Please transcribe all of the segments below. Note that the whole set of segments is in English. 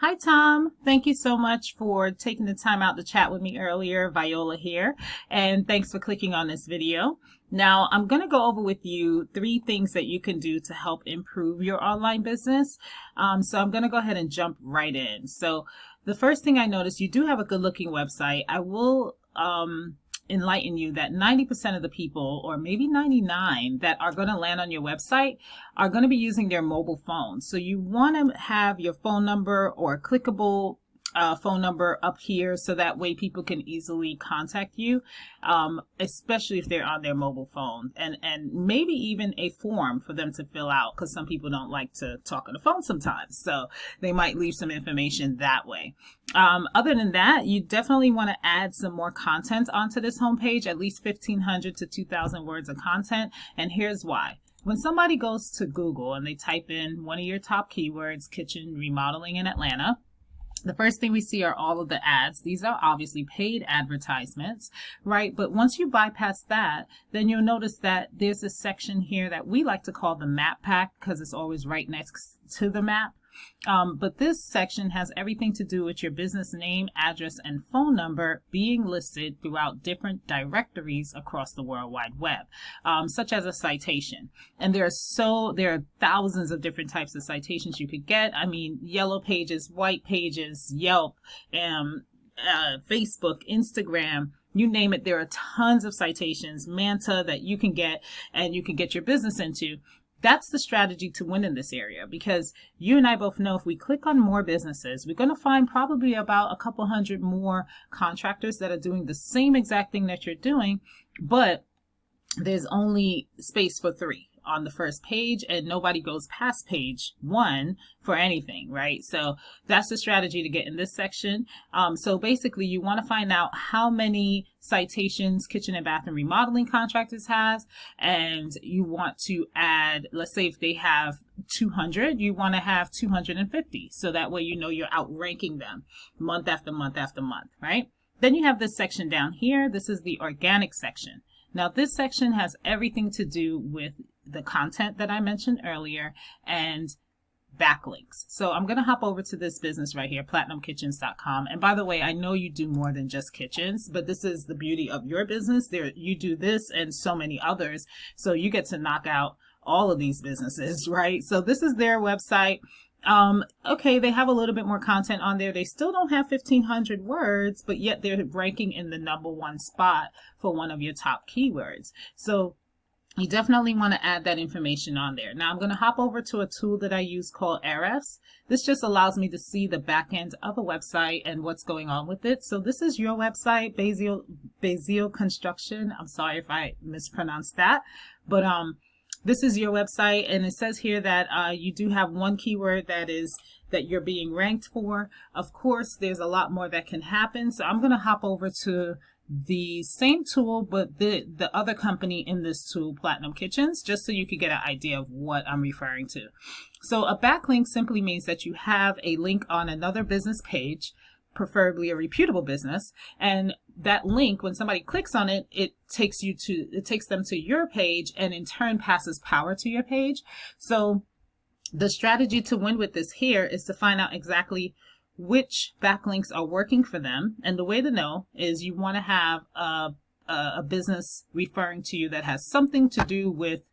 Hi, Tom. Thank you so much for taking the time out to chat with me earlier. Viola here, and thanks for clicking on this video. Now, I'm going to go over with you 3 things that you can do to help improve your online business. So I'm going to go ahead and jump right in. So the first thing I noticed, you do have a good looking website. I will enlighten you that 90% of the people, or maybe 99, that are going to land on your website are going to be using their mobile phones. So you want to have your phone number or a clickable phone number up here so that way people can easily contact you, especially if they're on their mobile phone, and maybe even a form for them to fill out, because some people don't like to talk on the phone sometimes, so they might leave some information that way. Other than that, you definitely want to add some more content onto this homepage, at least 1,500 to 2,000 words of content, and here's why. When somebody goes to Google and they type in one of your top keywords, kitchen remodeling in Atlanta, the first thing we see are all of the ads. These are obviously paid advertisements, right? But once you bypass that, then you'll notice that there's a section here that we like to call the map pack, because it's always right next to the map. But this section has everything to do with your business name, address, and phone number being listed throughout different directories across the World Wide Web, such as a citation. And there are thousands of different types of citations you could get. I mean, yellow pages, white pages, Yelp, Facebook, Instagram, you name it. There are tons of citations, Manta, that you can get and you can get your business into. That's the strategy to win in this area, because you and I both know if we click on more businesses, we're going to find probably about a couple hundred more contractors that are doing the same exact thing that you're doing, but there's only space for 3 on the first page, and nobody goes past page 1 for anything, right? So that's the strategy to get in this section. So basically you want to find out how many citations kitchen and bathroom remodeling contractors has, and you want to add, let's say if they have 200, you want to have 250, so that way you know you're outranking them month after month after month, right? Then you have this section down here. This is the organic section. Now this section has everything to do with the content that I mentioned earlier and backlinks. So I'm going to hop over to this business right here, platinumkitchens.com. And by the way, I know you do more than just kitchens, but this is the beauty of your business. You do this and so many others. So you get to knock out all of these businesses, right? So this is their website. Okay, they have a little bit more content on there. They still don't have 1,500 words, but yet they're ranking in the #1 spot for one of your top keywords. So you definitely want to add that information on there. Now I'm going to hop over to a tool that I use called Ahrefs. This just allows me to see the back end of a website and what's going on with it. So this is your website, Basile Construction. I'm sorry if I mispronounced that, but this is your website, and it says here that you do have one keyword that you're being ranked for. Of course, there's a lot more that can happen. So I'm going to hop over to the same tool, but the other company in this tool, Platinum Kitchens, just so you could get an idea of what I'm referring to. So a backlink simply means that you have a link on another business page, preferably a reputable business, and that link, when somebody clicks on it, it takes them to your page, and in turn passes power to your page. So the strategy to win with this here is to find out exactly which backlinks are working for them. And the way to know is you want to have a business referring to you that has something to do with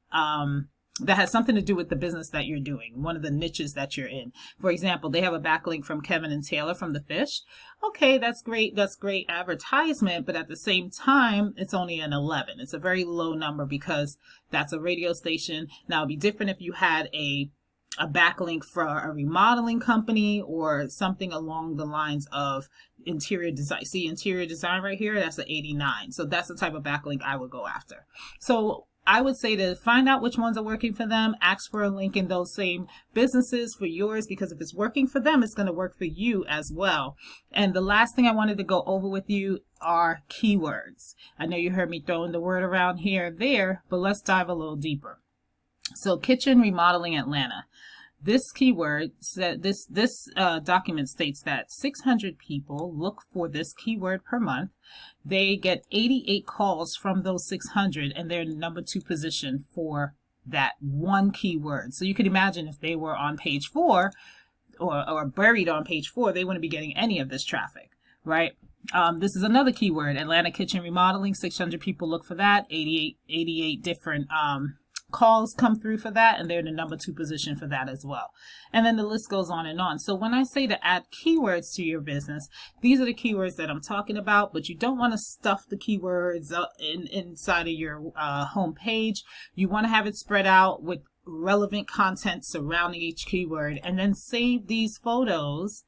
the business that you're doing, one of the niches that you're in. For example, they have a backlink from Kevin and Taylor from The Fish. Okay, that's great. That's great advertisement, but at the same time, it's only an 11. It's a very low number because that's a radio station. Now, it'd be different if you had a backlink for a remodeling company or something along the lines of interior design. See interior design right here? That's an 89. So that's the type of backlink I would go after. So I would say to find out which ones are working for them, ask for a link in those same businesses for yours, because if it's working for them, it's going to work for you as well. And the last thing I wanted to go over with you are keywords. I know you heard me throwing the word around here or there, but let's dive a little deeper. So kitchen remodeling Atlanta. This keyword said this document states that 600 people look for this keyword per month. They get 88 calls from those 600, and they're #2 position for that one keyword. So you can imagine if they were on page 4, or buried on page 4, they wouldn't be getting any of this traffic, right? This is another keyword, Atlanta kitchen remodeling. 600 people look for that. 88 different calls come through for that, and they're in the number 2 position for that as well. And then the list goes on and on. So when I say to add keywords to your business, these are the keywords that I'm talking about, but you don't want to stuff the keywords inside of your home page. You want to have it spread out with relevant content surrounding each keyword, and then save these photos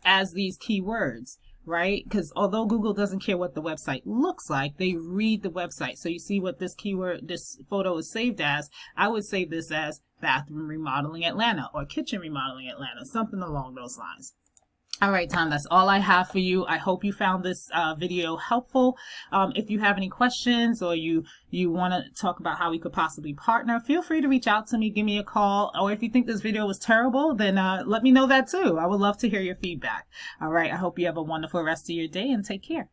as these keywords, right? Because although Google doesn't care what the website looks like, they read the website. So you see what this photo is saved as. I would save this as bathroom remodeling Atlanta or kitchen remodeling Atlanta, something along those lines. All right, Tom, that's all I have for you. I hope you found this video helpful. If you have any questions or you want to talk about how we could possibly partner, feel free to reach out to me, give me a call. Or if you think this video was terrible, then let me know that too. I would love to hear your feedback. All right, I hope you have a wonderful rest of your day and take care.